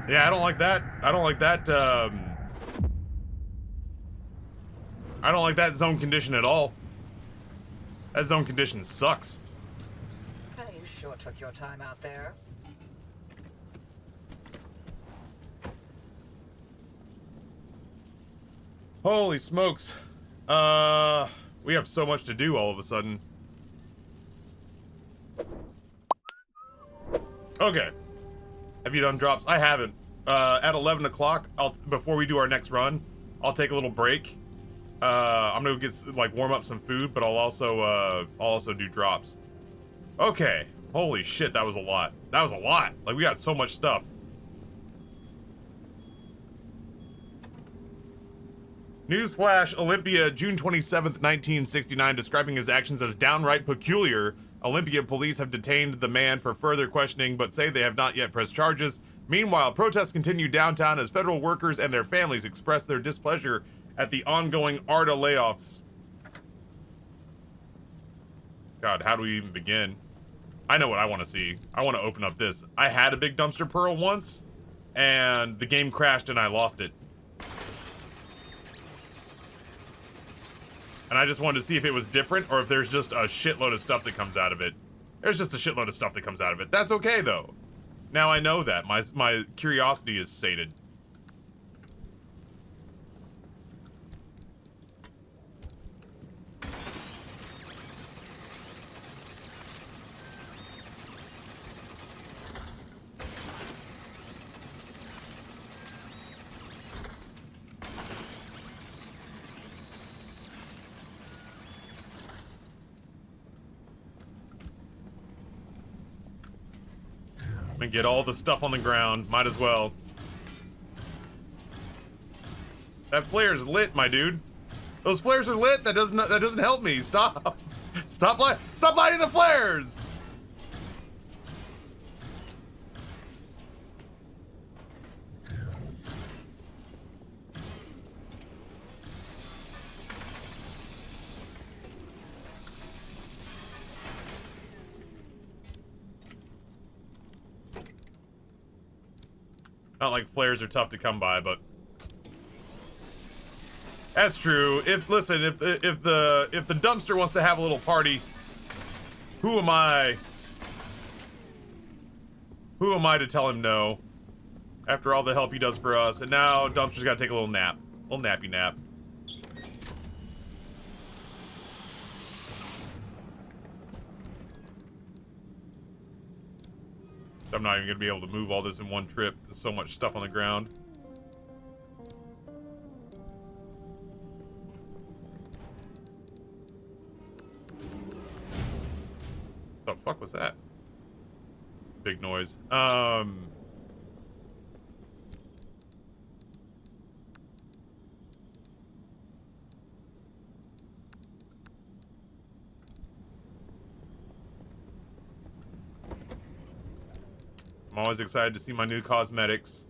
Yeah, I don't like that. I don't like that, I don't like that zone condition at all. That zone condition sucks. You sure took your time out there. Holy smokes. We have so much to do all of a sudden. Okay. Have you done drops? I haven't. At 11 o'clock, before we do our next run, I'll take a little break. I'm gonna get, like, warm up some food, but I'll also do drops. Okay. Holy shit, that was a lot. That was a lot. Like, we got so much stuff. Newsflash, Olympia, June 27th, 1969, describing his actions as downright peculiar. Olympia police have detained the man for further questioning, but say they have not yet pressed charges. Meanwhile, protests continue downtown as federal workers and their families express their displeasure at the ongoing ARTA layoffs. God, how do we even begin? I know what I want to see. I want to open up this. I had a big dumpster pearl once, and the game crashed and I lost it. And I just wanted to see if it was different or if there's just a shitload of stuff that comes out of it. There's just a shitload of stuff that comes out of it. That's okay, though. Now I know that. My curiosity is sated. And get all the stuff on the ground. Might as well. That flare's lit, my dude. Those flares are lit. That doesn't help me. Stop. Stop lighting the flares. Not like flares are tough to come by, but that's true. If the dumpster wants to have a little party, who am I? Who am I to tell him no? After all the help he does for us, and now dumpster's got to take a little nap, a little nappy nap. I'm not even gonna be able to move all this in one trip. There's so much stuff on the ground. The fuck was that? Big noise. I'm always excited to see my new cosmetics.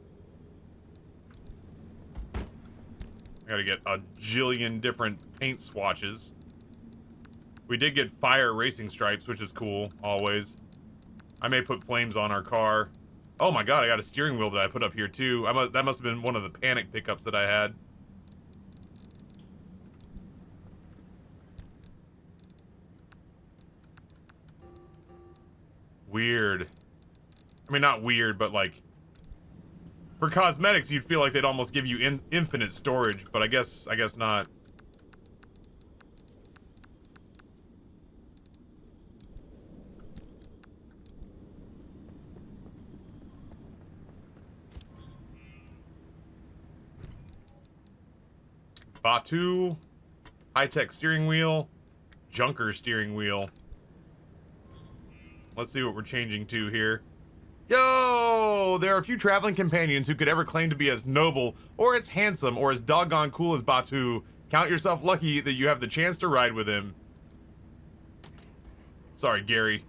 I gotta get a jillion different paint swatches. We did get fire racing stripes, which is cool, always. I may put flames on our car. Oh my god, I got a steering wheel that I put up here too. That must have been one of the panic pickups that I had. Weird. I mean, not weird, but like, for cosmetics, you'd feel like they'd almost give you infinite storage, but I guess not. Batu, high-tech steering wheel, junker steering wheel. Let's see what we're changing to here. Yo! There are few traveling companions who could ever claim to be as noble, or as handsome, or as doggone cool as Batu. Count yourself lucky that you have the chance to ride with him. Sorry, Gary.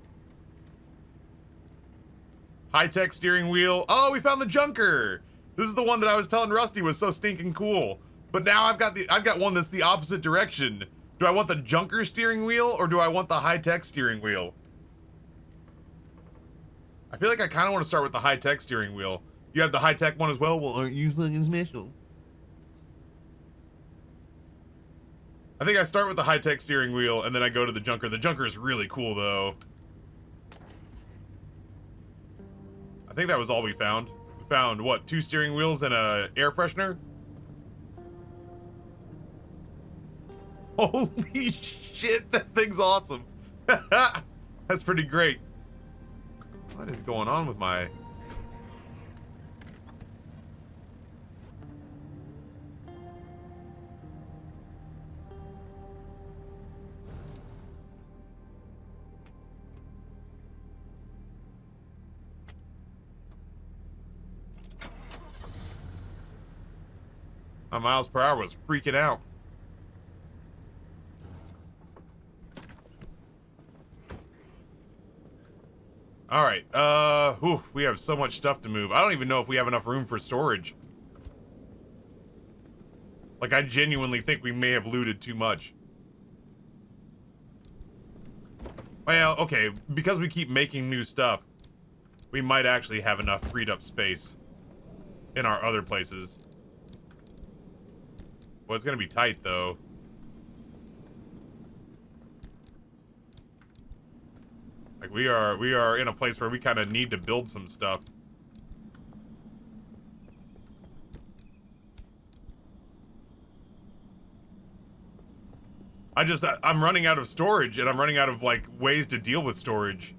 High-tech steering wheel. Oh, we found the junker! This is the one that I was telling Rusty was so stinking cool. But now I've got one that's the opposite direction. Do I want the junker steering wheel, or do I want the high-tech steering wheel? I feel like I kind of want to start with the high-tech steering wheel. You have the high-tech one as well? Well, aren't you fucking special? I think I start with the high-tech steering wheel, and then I go to the junker. The junker is really cool, though. I think that was all we found. We found, what, 2 steering wheels and a air freshener? Holy shit, that thing's awesome. That's pretty great. What is going on with my... My miles per hour was freaking out. Alright, we have so much stuff to move. I don't even know if we have enough room for storage. Like, I genuinely think we may have looted too much. Well, okay, because we keep making new stuff, we might actually have enough freed up space in our other places. Well, it's gonna be tight, though. Like, we are in a place where we kind of need to build some stuff. I'm running out of storage, and I'm running out of, like, ways to deal with storage.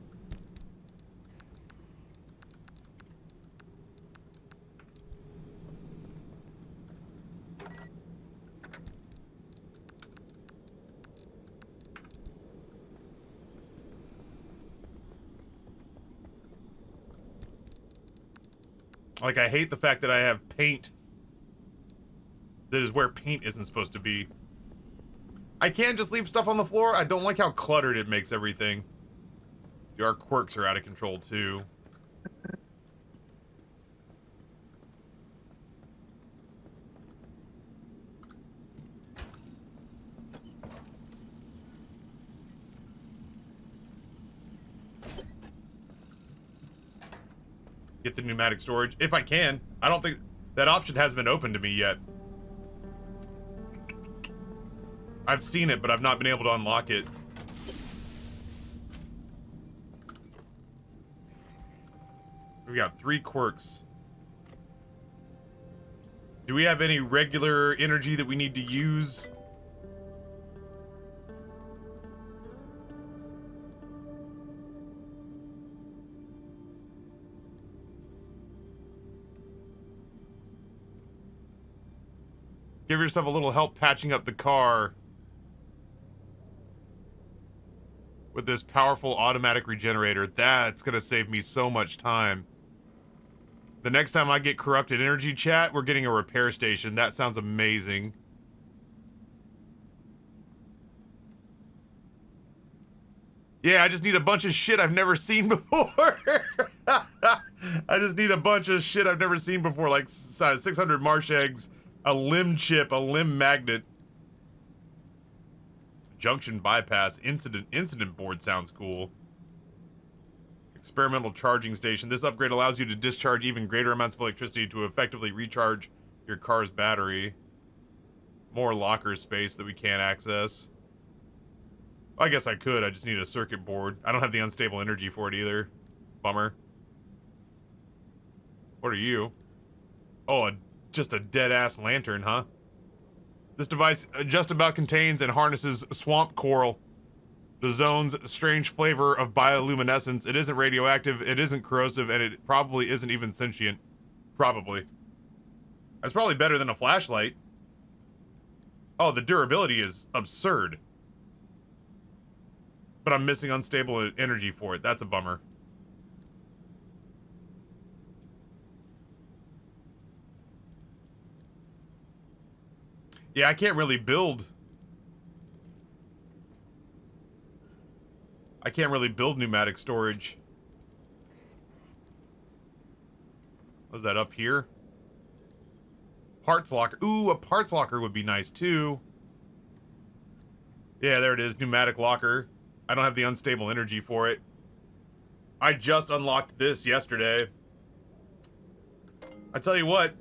Like, I hate the fact that I have paint that is where paint isn't supposed to be. I can't just leave stuff on the floor. I don't like how cluttered it makes everything. Our quirks are out of control, too. Get the pneumatic storage, if I can. I don't think that option has been open to me yet. I've seen it, but I've not been able to unlock it. We got 3 quirks. Do we have any regular energy that we need to use? Give yourself a little help patching up the car with this powerful automatic regenerator. That's gonna save me so much time. The next time I get corrupted energy, chat, we're getting a repair station. That sounds amazing. Yeah, I just need a bunch of shit I've never seen before. I just need a bunch of shit I've never seen before, like 600 marsh eggs, a limb chip, a limb magnet. Junction bypass, incident board sounds cool. Experimental charging station. This upgrade allows you to discharge even greater amounts of electricity to effectively recharge your car's battery. More locker space that we can't access. I guess I could, I just need a circuit board. I don't have the unstable energy for it either. Bummer. What are you? Oh, just a dead-ass lantern, huh? This device just about contains and harnesses swamp coral. The zone's strange flavor of bioluminescence. It isn't radioactive, it isn't corrosive, and it probably isn't even sentient. Probably. That's probably better than a flashlight. Oh, the durability is absurd. But I'm missing unstable energy for it. That's a bummer. Yeah, I can't really build. I can't really build pneumatic storage. Was that up here? Parts locker. Ooh, a parts locker would be nice too. Yeah, there it is. Pneumatic locker. I don't have the unstable energy for it. I just unlocked this yesterday. I tell you what.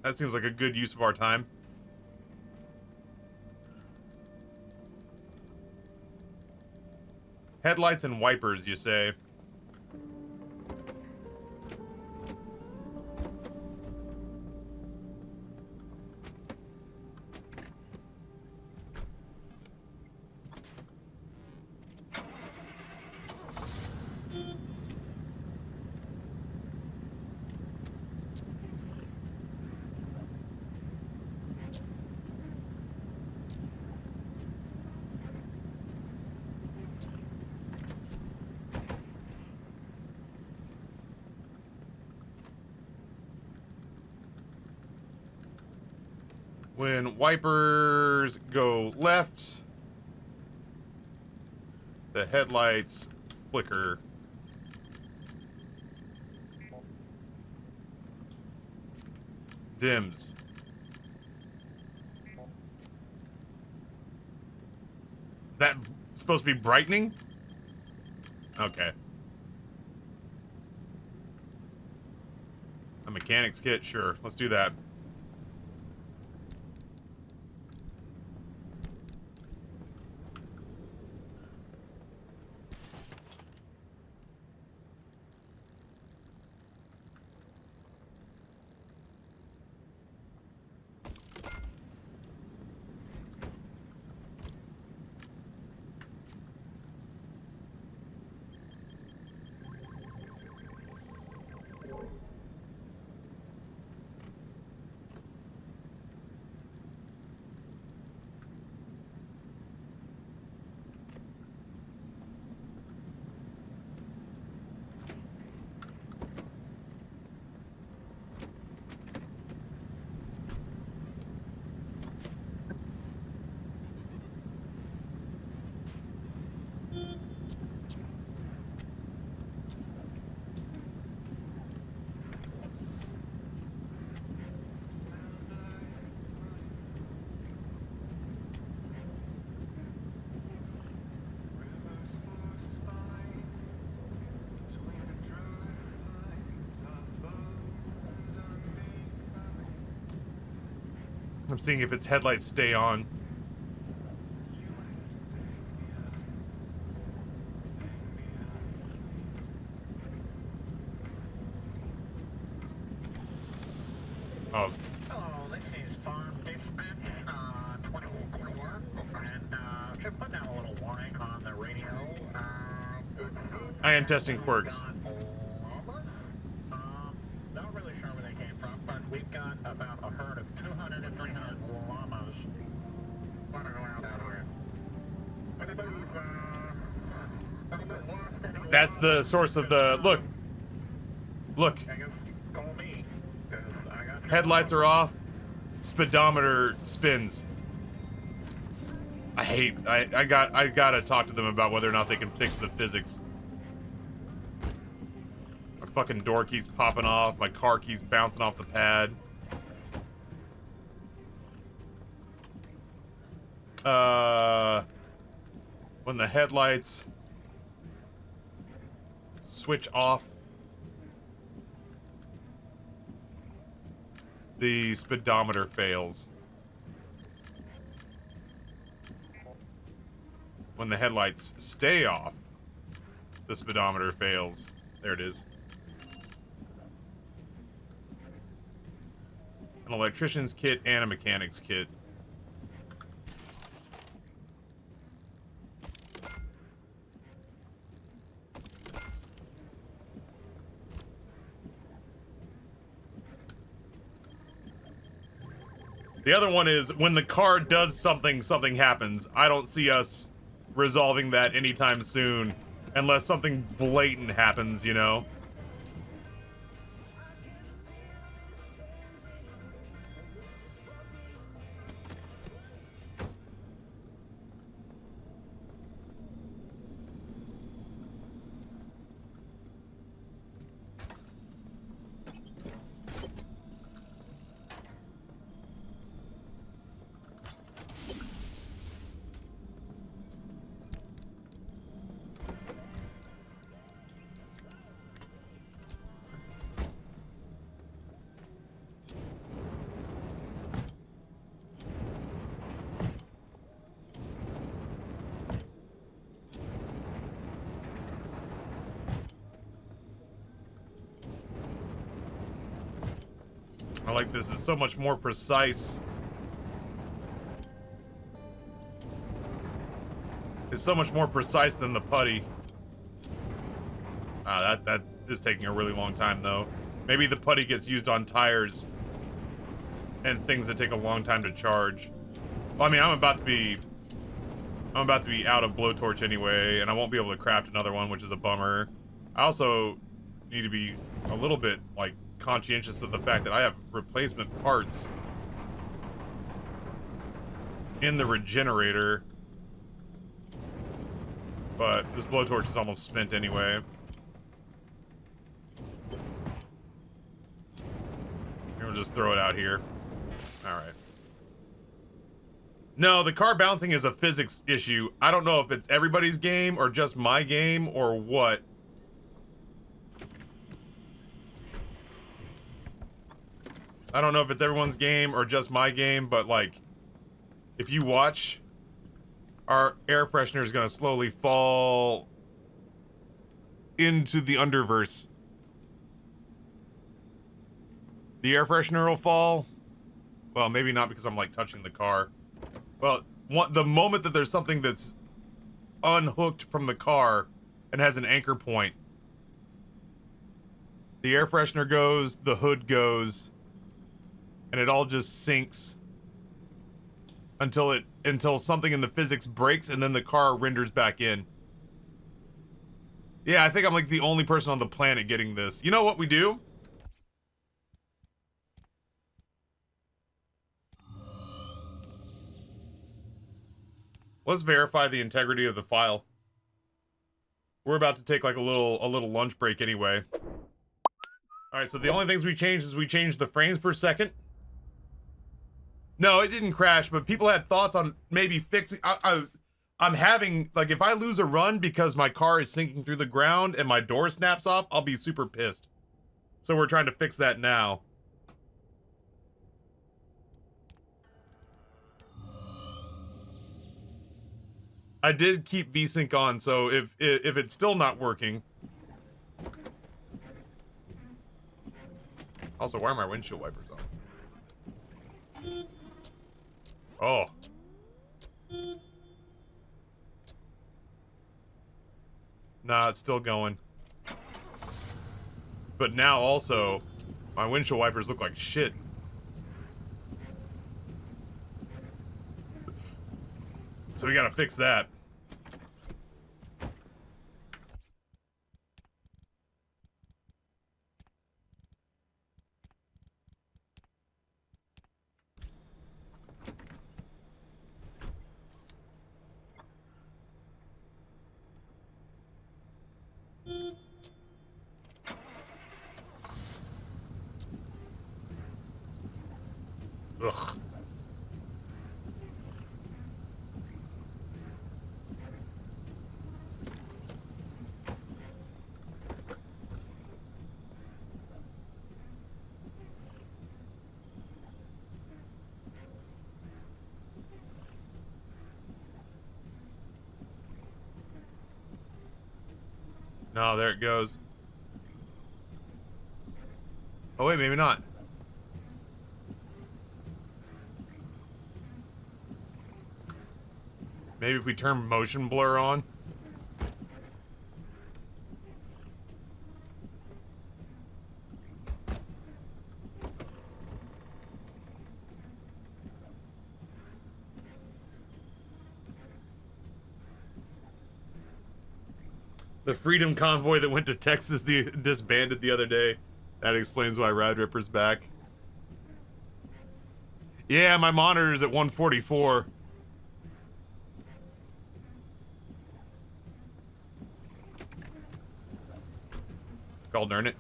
That seems like a good use of our time. Headlights and wipers, you say? When wipers go left, the headlights flicker. Dims. Is that supposed to be brightening? Okay. A mechanic's kit, sure. Let's do that. I'm seeing if its headlights stay on. Oh. Hello, this is Farm Dispatch 2041, and should put down a little warning on the radio. I am testing quirks. Not really sure where they came from, but we've got about a herd of 200 to 300 llamas running around out here. That's the source of the... Look. Look. Call me. Headlights are off. Speedometer spins. I gotta talk to them about whether or not they can fix the physics. My fucking door keys popping off. My car keys bouncing off the pad. When the headlights switch off, the speedometer fails. When the headlights stay off, the speedometer fails. There it is. An electrician's kit and a mechanic's kit. The other one is when the car does something, something happens. I don't see us resolving that anytime soon unless something blatant happens, you know? like this is so much more precise. It's so much more precise than the putty. That is taking a really long time though. Maybe the putty gets used on tires and things that take a long time to charge. Well, I mean, I'm about to be out of blowtorch anyway, and I won't be able to craft another one, which is a bummer. I also need to be a little bit, like, conscientious of the fact that I have replacement parts in the regenerator. But this blowtorch is almost spent anyway. We'll just throw it out here. Alright. No, the car bouncing is a physics issue. I don't know if it's everybody's game or just my game or what. I don't know if it's everyone's game or just my game, but like, if you watch, our air freshener is gonna slowly fall into the underverse. The air freshener will fall. Well, maybe not because I'm like touching the car. Well, the moment that there's something that's unhooked from the car and has an anchor point, the air freshener goes, the hood goes, and it all just sinks until something in the physics breaks and then the car renders back in. Yeah, I think I'm like the only person on the planet getting this. You know what we do? Let's verify the integrity of the file. We're about to take like a little lunch break anyway. Alright, so the only things we changed is we changed the frames per second. No, it didn't crash, but people had thoughts on maybe fixing... I'm having... Like, if I lose a run because my car is sinking through the ground and my door snaps off, I'll be super pissed. So we're trying to fix that now. I did keep VSync on, so if it's still not working... Also, why are my windshield wipers on? Oh. Nah, it's still going. But now also, my windshield wipers look like shit. So we gotta fix that. Ugh. No, there it goes. Oh wait, maybe not. Maybe if we turn motion blur on. The Freedom Convoy that went to Texas disbanded the other day. That explains why Rad Ripper's back. Yeah, my monitor's at 144. God darn it.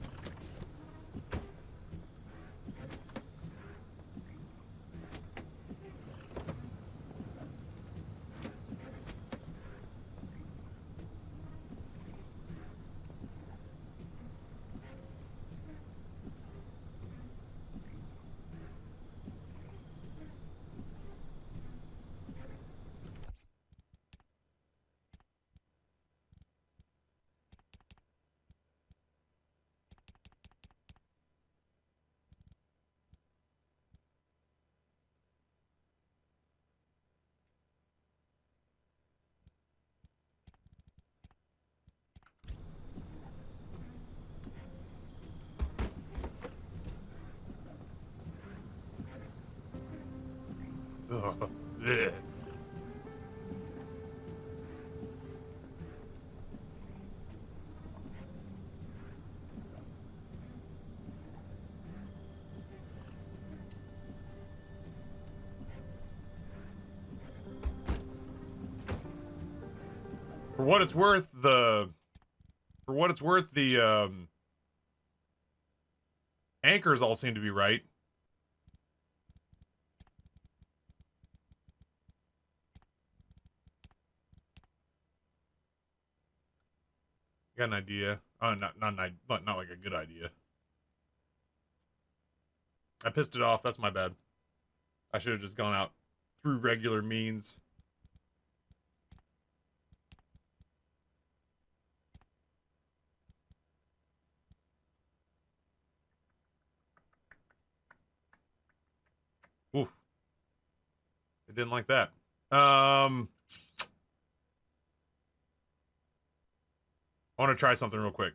Ugh. For what it's worth, the anchors all seem to be right. Got an idea. Not like a good idea. I pissed it off. That's my bad. I should have just gone out through regular means. Oof. I didn't like that. I want to try something real quick.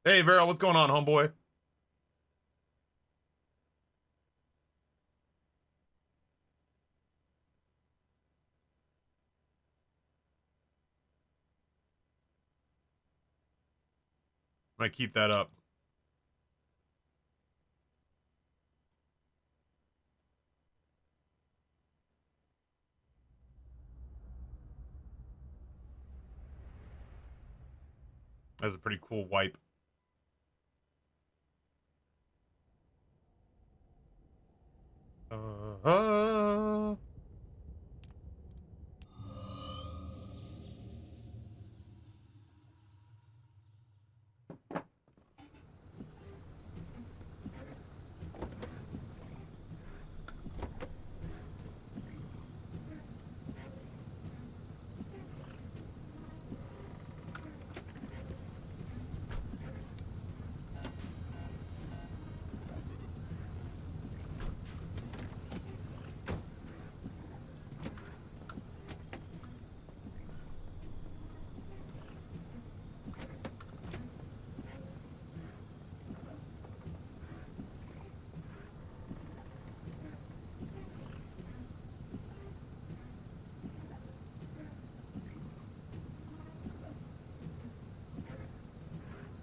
Hey, Vera, what's going on, homeboy? I'm gonna keep that up. That's a pretty cool wipe. Uh-huh.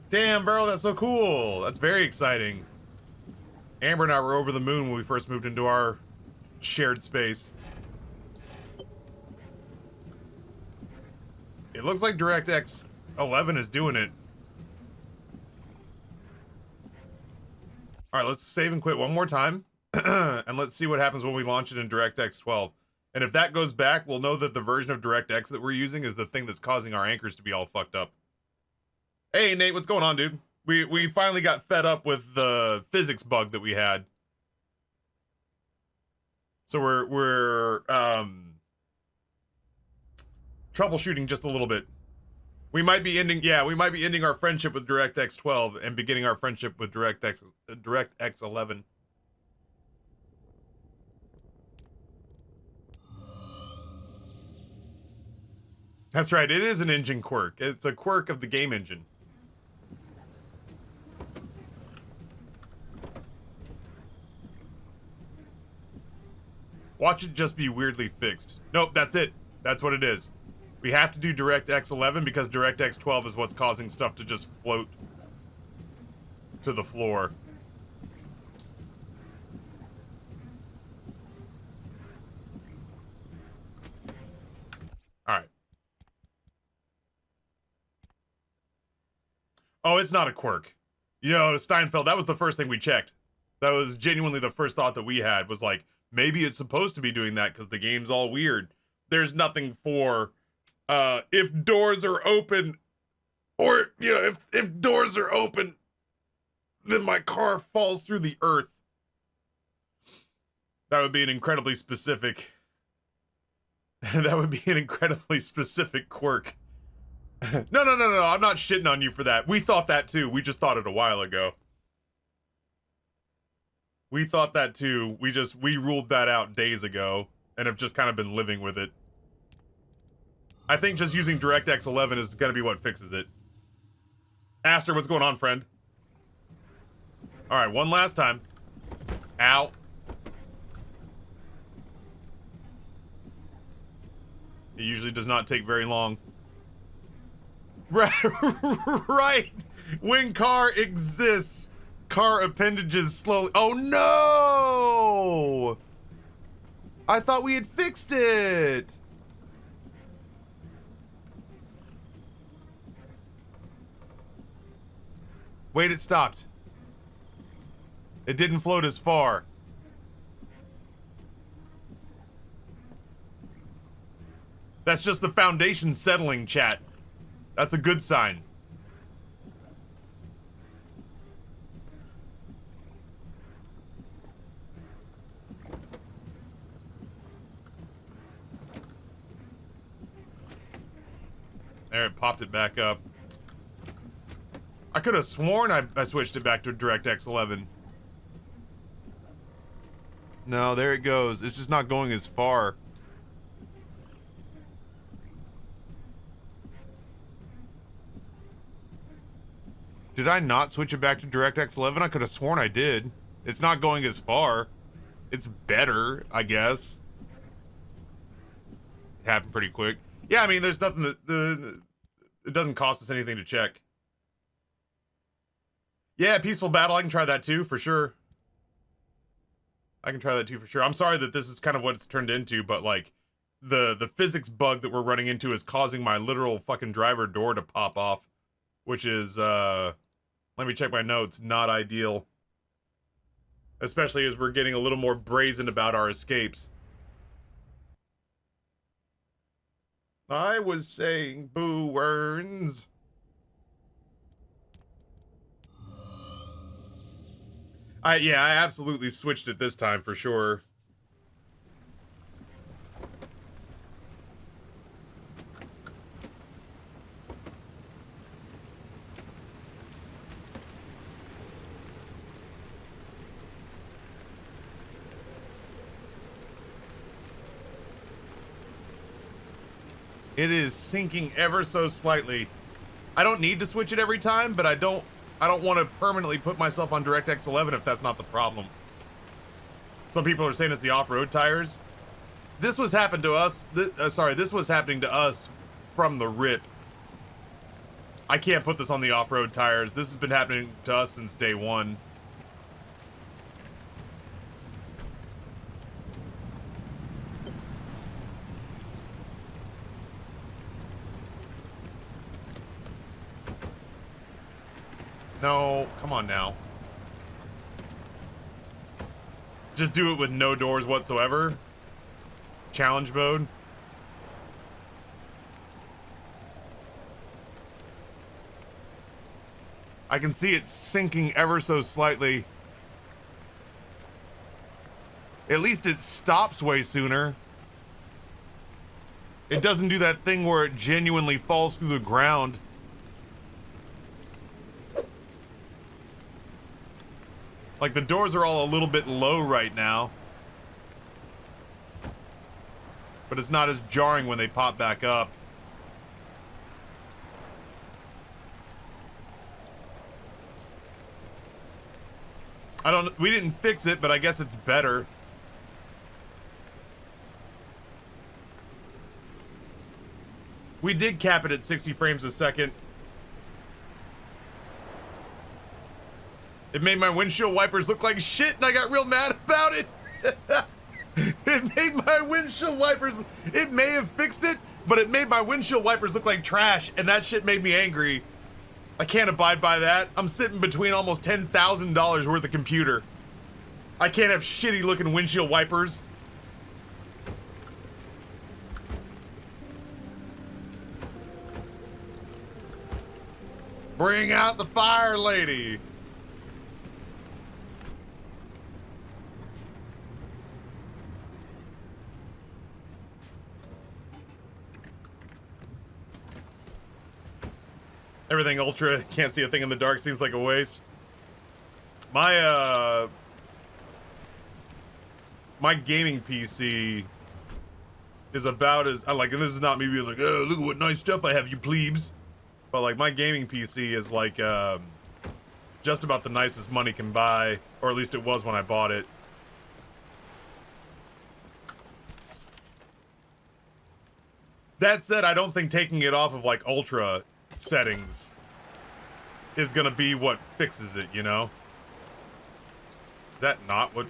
Damn, bro, that's so cool. That's very exciting. Amber and I were over the moon when we first moved into our shared space. It looks like DirectX 11 is doing it. All right, let's save and quit one more time. And let's see what happens when we launch it in DirectX 12. And if that goes back, we'll know that the version of DirectX that we're using is the thing that's causing our anchors to be all fucked up. Hey, Nate, what's going on, dude? We finally got fed up with the physics bug that we had. So we're troubleshooting just a little bit. We might be ending our friendship with DirectX 12 and beginning our friendship with DirectX 11. That's right, it is an engine quirk. It's a quirk of the game engine. Watch it just be weirdly fixed. Nope, that's it. That's what it is. We have to do DirectX 11 because DirectX 12 is what's causing stuff to just float to the floor. All right. Oh, it's not a quirk. You know, Steinfeld, that was the first thing we checked. That was genuinely the first thought that we had, was like, maybe it's supposed to be doing that because the game's all weird. There's nothing for, if doors are open, or, you know, if doors are open, then my car falls through the earth. That would be an incredibly specific, that would be an incredibly specific quirk. No, I'm not shitting on you for that. We thought that too. We just thought it a while ago. We thought that too. We ruled that out days ago and have just kind of been living with it. I think just using DirectX 11 is gonna be what fixes it. Aster, what's going on, friend? All right, one last time. Ow. It usually does not take very long. Right, right. When car exists, car appendages slowly. Oh no! I thought we had fixed it. Wait, it stopped. It didn't float as far. That's just the foundation settling, chat. That's a good sign. There, it popped it back up. I could have sworn I switched it back to DirectX 11. No, there it goes. It's just not going as far. Did I not switch it back to DirectX 11? I could have sworn I did. It's not going as far. It's better, I guess. It happened pretty quick. Yeah, I mean, there's nothing that... it doesn't cost us anything to check. Yeah, Peaceful Battle, I can try that too, for sure. I can try that too, for sure. I'm sorry that this is kind of what it's turned into, but, like, the physics bug that we're running into is causing my literal fucking driver door to pop off, which is, let me check my notes, not ideal. Especially as we're getting a little more brazen about our escapes. I was saying boo words. Yeah, I absolutely switched it this time for sure. It is sinking ever so slightly. I don't need to switch it every time, but I don't want to permanently put myself on DirectX 11 if that's not the problem. Some people are saying it's the off-road tires. This was happening to us. This was happening to us from the rip. I can't put this on the off-road tires. This has been happening to us since day one. No, come on now. Just do it with no doors whatsoever. Challenge mode. I can see it sinking ever so slightly. At least it stops way sooner. It doesn't do that thing where it genuinely falls through the ground. Like, the doors are all a little bit low right now. But it's not as jarring when they pop back up. We didn't fix it, but I guess it's better. We did cap it at 60 frames a second. It made my windshield wipers look like shit, and I got real mad about it. It made my windshield wipers... It may have fixed it, but it made my windshield wipers look like trash, and that shit made me angry. I can't abide by that. I'm sitting between almost $10,000 worth of computer. I can't have shitty looking windshield wipers. Bring out the fire lady. Everything ultra, can't see a thing in the dark, seems like a waste. My gaming PC is about as, and this is not me being like, oh, look at what nice stuff I have, you plebes. But like, my gaming PC is like, just about the nicest money can buy, or at least it was when I bought it. That said, I don't think taking it off of like ultra settings is gonna be what fixes it, you know? Is that not what?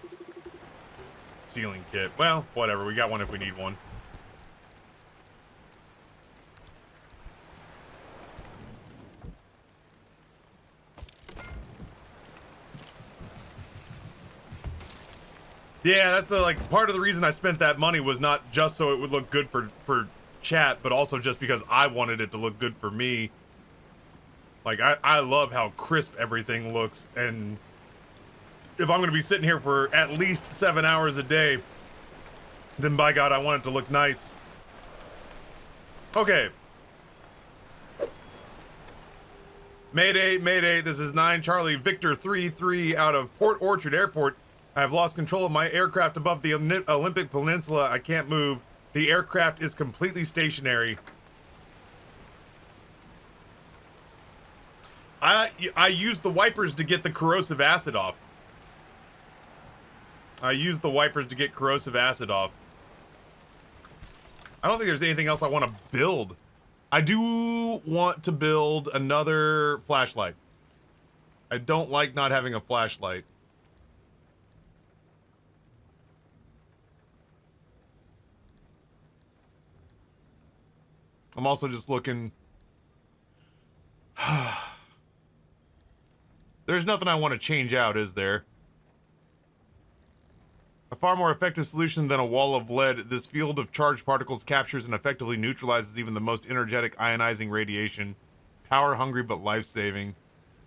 Ceiling kit. Well, whatever. We got one if we need one. Yeah, that's the, like, part of the reason I spent that money was not just so it would look good for chat, but also just because I wanted it to look good for me. Like, I love how crisp everything looks, and if I'm gonna be sitting here for at least 7 hours a day, then by God, I want it to look nice. Okay. Mayday, Mayday, this is 9 Charlie Victor 3-3 out of Port Orchard Airport. I have lost control of my aircraft above the Olympic Peninsula. I can't move. The aircraft is completely stationary. I used the wipers to get the corrosive acid off. I used the wipers to get corrosive acid off. I don't think there's anything else I want to build. I do want to build another flashlight. I don't like not having a flashlight. I'm also just looking. There's nothing I want to change out, is there? A far more effective solution than a wall of lead, this field of charged particles captures and effectively neutralizes even the most energetic ionizing radiation. Power-hungry but life-saving.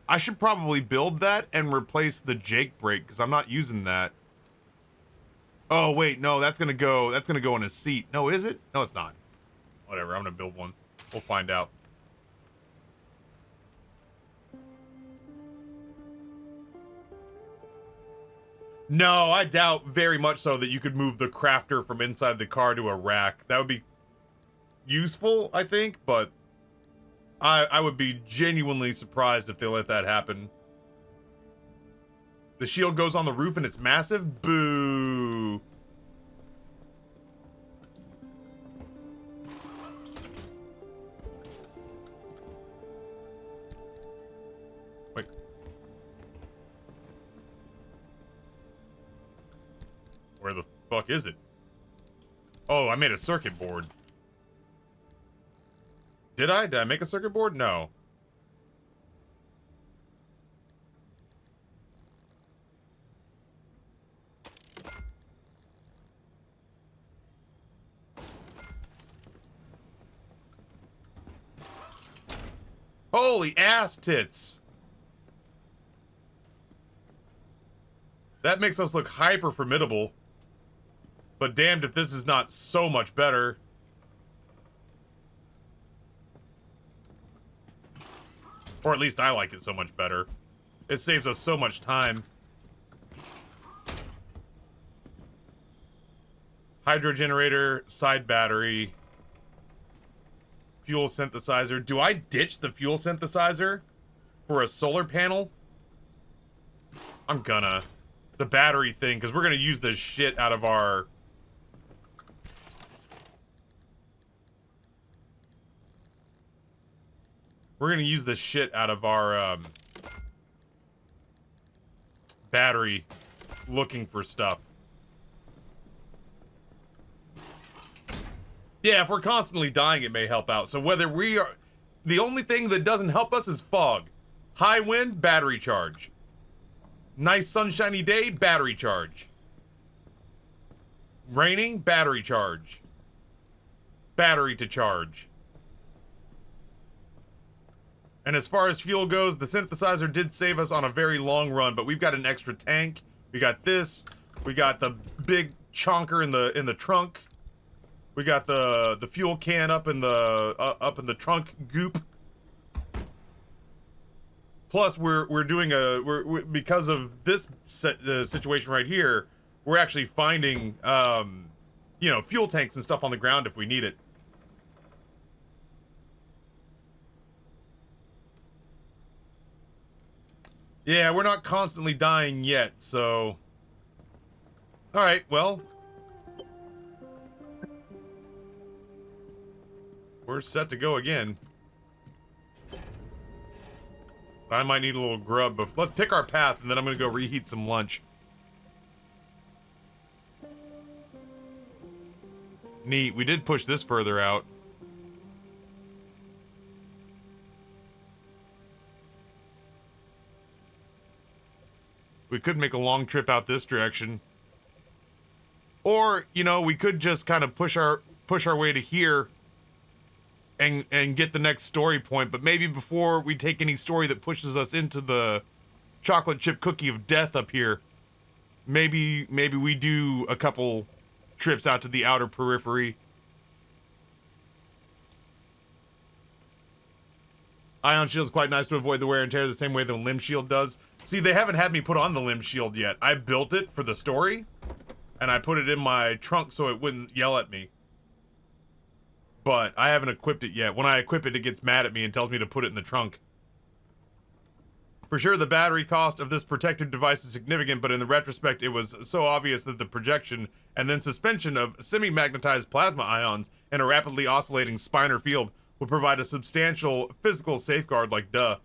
I should probably build that and replace the Jake brake, because I'm not using that. Oh, wait, no, that's gonna go in a seat. No, is it? No, it's not. Whatever, I'm gonna build one. We'll find out. No, I doubt very much so that you could move the crafter from inside the car to a rack. That would be useful, I think, but I would be genuinely surprised if they let that happen. The shield goes on the roof and it's massive? Boo. Wait. Where the fuck is it? Oh, I made a circuit board. Did I? Did I make a circuit board? No. Holy ass tits. That makes us look hyper formidable. But damned if this is not so much better. Or at least I like it so much better. It saves us so much time. Hydro generator, side battery, fuel synthesizer. Do I ditch the fuel synthesizer for a solar panel? I'm gonna. The battery thing, because we're gonna use the shit out of our... We're gonna use the shit out of our, battery looking for stuff. Yeah, if we're constantly dying, it may help out. So whether we are... The only thing that doesn't help us is fog. High wind, battery charge. Nice sunshiny day, battery charge. Raining, battery charge. Battery to charge. And as far as fuel goes, the synthesizer did save us on a very long run, but we've got an extra tank. We got this. We got the big chonker in the trunk. We got the fuel can up in the trunk goop. Plus, we're doing because of this situation right here, we're actually finding you know, fuel tanks and stuff on the ground if we need it. Yeah, we're not constantly dying yet, so... Alright, well... We're set to go again. I might need a little grub, but let's pick our path, and then I'm gonna go reheat some lunch. Neat, we did push this further out. We could make a long trip out this direction. Or, you know, we could just kind of push our way to here and get the next story point, but maybe before we take any story that pushes us into the chocolate chip cookie of death up here, maybe we do a couple trips out to the outer periphery. Ion shield's quite nice to avoid the wear and tear the same way the limb shield does. See, they haven't had me put on the limb shield yet. I built it for the story, and I put it in my trunk so it wouldn't yell at me. But I haven't equipped it yet. When I equip it, it gets mad at me and tells me to put it in the trunk. For sure, the battery cost of this protective device is significant, but in the retrospect, it was so obvious that the projection and then suspension of semi-magnetized plasma ions in a rapidly oscillating spinor field would provide a substantial physical safeguard, like duh.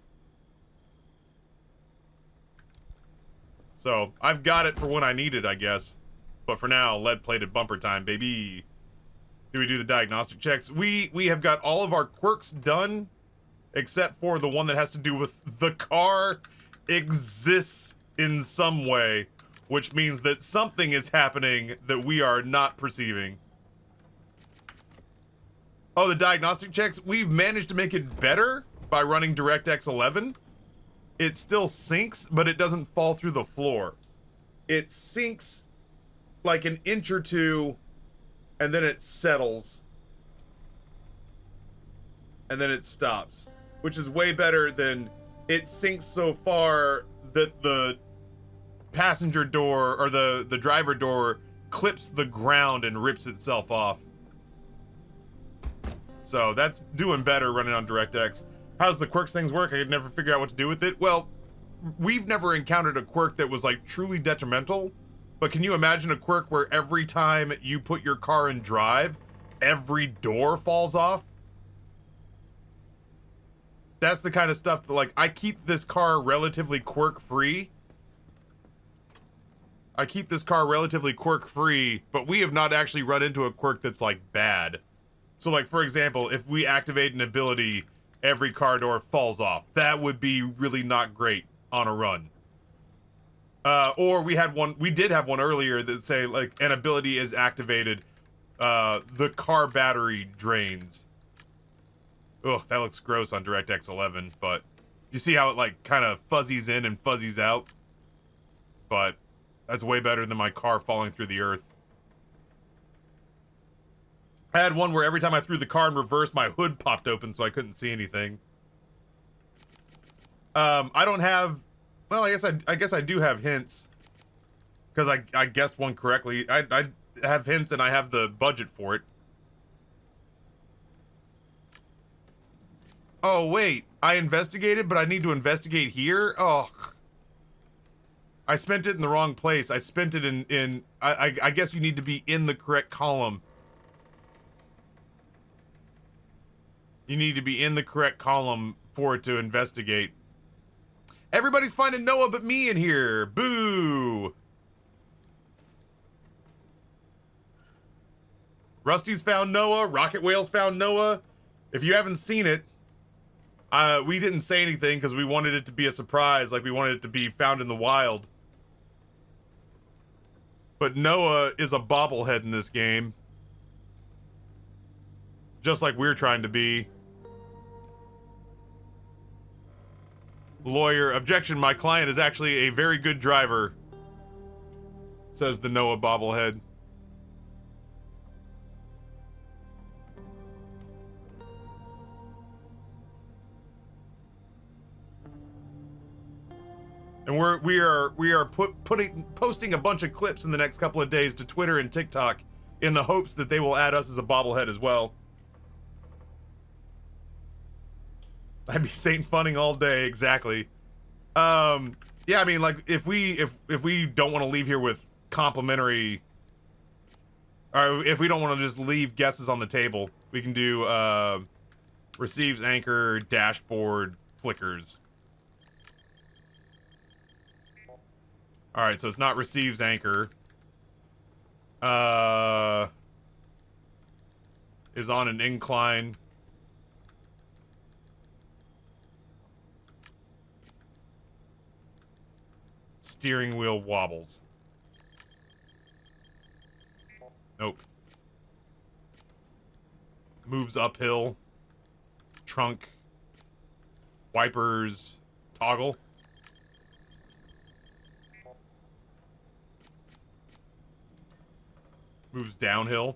So, I've got it for when I need it, I guess. But for now, lead-plated bumper time, baby. Do we do the diagnostic checks? We have got all of our quirks done, except for the one that has to do with the car exists in some way, which means that something is happening that we are not perceiving. Oh, the diagnostic checks? We've managed to make it better by running DirectX 11. It still sinks, but it doesn't fall through the floor. It sinks like an inch or two, and then it settles. And then it stops. Which is way better than it sinks so far that the passenger door, or the driver door, clips the ground and rips itself off. So that's doing better running on DirectX. How's the quirks things work? I could never figure out what to do with it. Well, we've never encountered a quirk that was like truly detrimental. But can you imagine a quirk where every time you put your car in drive, every door falls off? That's the kind of stuff that, like, I keep this car relatively quirk-free. I keep this car relatively quirk-free, but we have not actually run into a quirk that's, like, bad. So, like, for example, if we activate an ability, every car door falls off. That would be really not great on a run. Or we did have one earlier that say, like, an ability is activated, the car battery drains. Ugh, that looks gross on DirectX 11, but you see how it, like, kind of fuzzies in and fuzzies out? But that's way better than my car falling through the earth. I had one where every time I threw the car in reverse, my hood popped open so I couldn't see anything. I don't have... Well, I guess I do have hints. Because I guessed one correctly. I have hints and I have the budget for it. Oh, wait. I investigated, but I need to investigate here? Oh. I spent it in the wrong place. I spent it in I guess you need to be in the correct column. You need to be in the correct column for it to investigate. Everybody's finding Noah but me in here. Boo! Rusty's found Noah. Rocket Whale's found Noah. If you haven't seen it, we didn't say anything because we wanted it to be a surprise, like we wanted it to be found in the wild. But Noah is a bobblehead in this game. Just like we're trying to be. Lawyer, objection, my client is actually a very good driver, says the Noah bobblehead. And we are posting a bunch of clips in the next couple of days to Twitter and TikTok in the hopes that they will add us as a bobblehead as well. I'd be Saint funning all day, exactly. Yeah, I mean, like, if we don't want to leave here with complimentary, or if we don't want to just leave guesses on the table, we can do receives anchor, dashboard, flickers. All right, so it's not receives anchor. Is on an incline. Steering wheel wobbles. Nope. Moves uphill. Trunk. Wipers. Toggle. Moves downhill.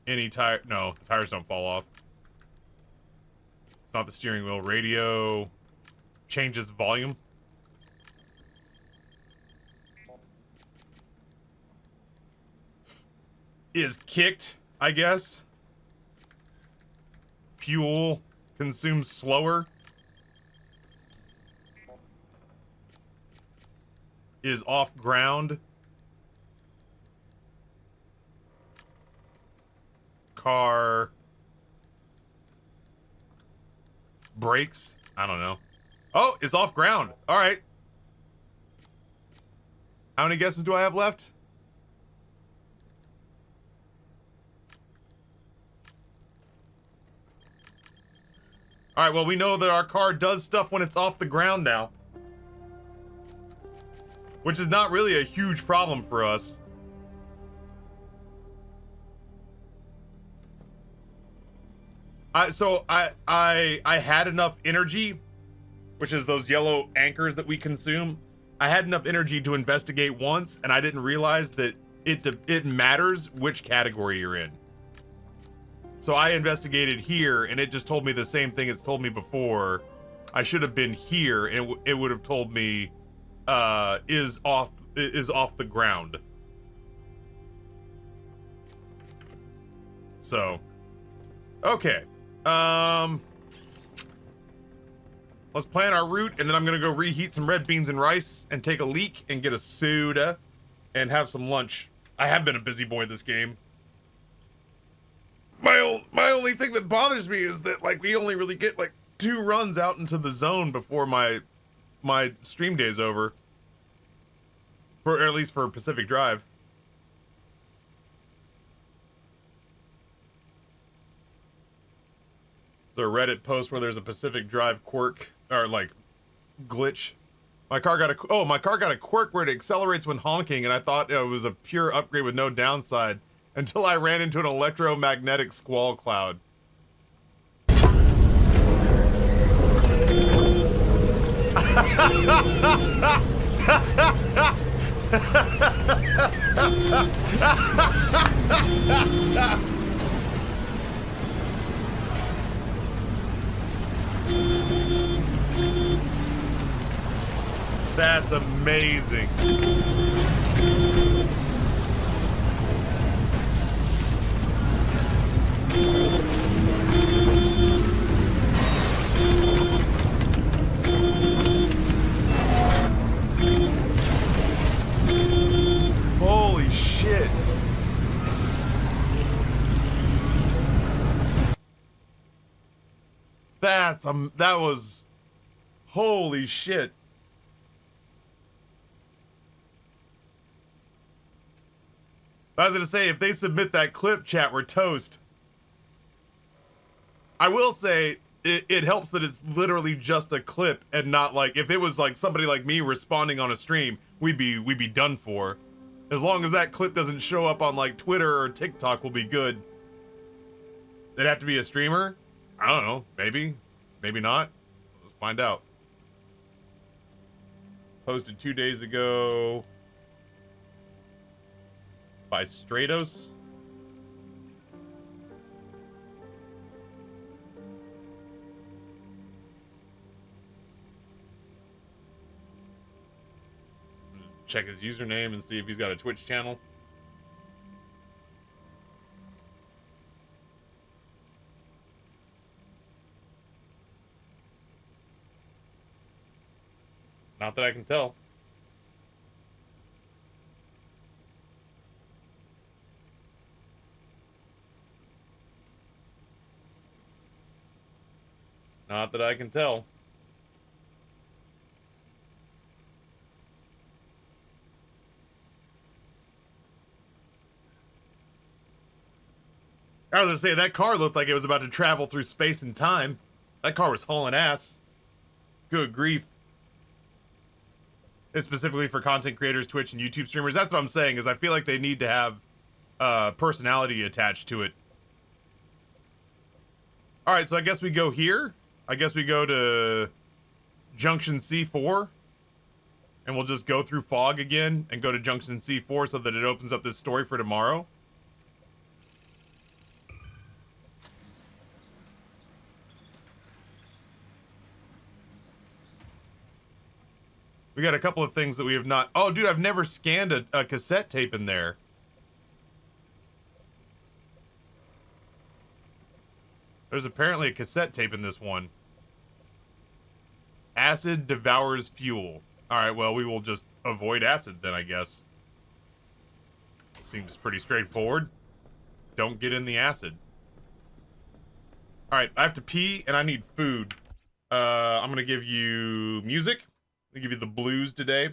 Any tire. No, the tires don't fall off. It's not the steering wheel. Radio. Changes volume. Is kicked, I guess. Fuel consumes slower. Is off ground. Car brakes. I don't know. Oh, it's off ground. All right. How many guesses do I have left? All right, well, we know that our car does stuff when it's off the ground now. Which is not really a huge problem for us. I had enough energy, which is those yellow anchors that we consume. I had enough energy to investigate once, and I didn't realize that it matters which category you're in. So I investigated here, and it just told me the same thing it's told me before. I should have been here, and it would have told me is off the ground. So, okay. Let's plan our route, and then I'm gonna go reheat some red beans and rice and take a leak and get a soda and have some lunch. I have been a busy boy this game. My only thing that bothers me is that, like, we only really get like 2 runs out into the zone before my stream day's over. Or at least for Pacific Drive. Is there a Reddit post where there's a Pacific Drive quirk or like glitch? My car got a quirk where it accelerates when honking, and I thought it was a pure upgrade with no downside until I ran into an electromagnetic squall cloud. That's amazing. Holy shit. That was holy shit. I was gonna say, if they submit that clip, chat, we're toast. I will say, it helps that it's literally just a clip and not like, if it was like somebody like me responding on a stream, we'd be done for. As long as that clip doesn't show up on like Twitter or TikTok, we'll be good. They'd have to be a streamer? I don't know, maybe not. Let's find out. Posted 2 days ago by Stratos. Check his username and see if he's got a Twitch channel. Not that I can tell. Not that I can tell. I was gonna say, that car looked like it was about to travel through space and time. That car was hauling ass. Good grief. It's specifically for content creators, Twitch, and YouTube streamers. That's what I'm saying, is I feel like they need to have personality attached to it. Alright, so I guess we go here. I guess we go to Junction C4. And we'll just go through fog again and go to Junction C4 so that it opens up this story for tomorrow. We got a couple of things that we have not... Oh, dude, I've never scanned a cassette tape in there. There's apparently a cassette tape in this one. Acid devours fuel. Alright, well, we will just avoid acid then, I guess. Seems pretty straightforward. Don't get in the acid. Alright, I have to pee and I need food. I'm gonna give you music. I'm gonna give you the blues today.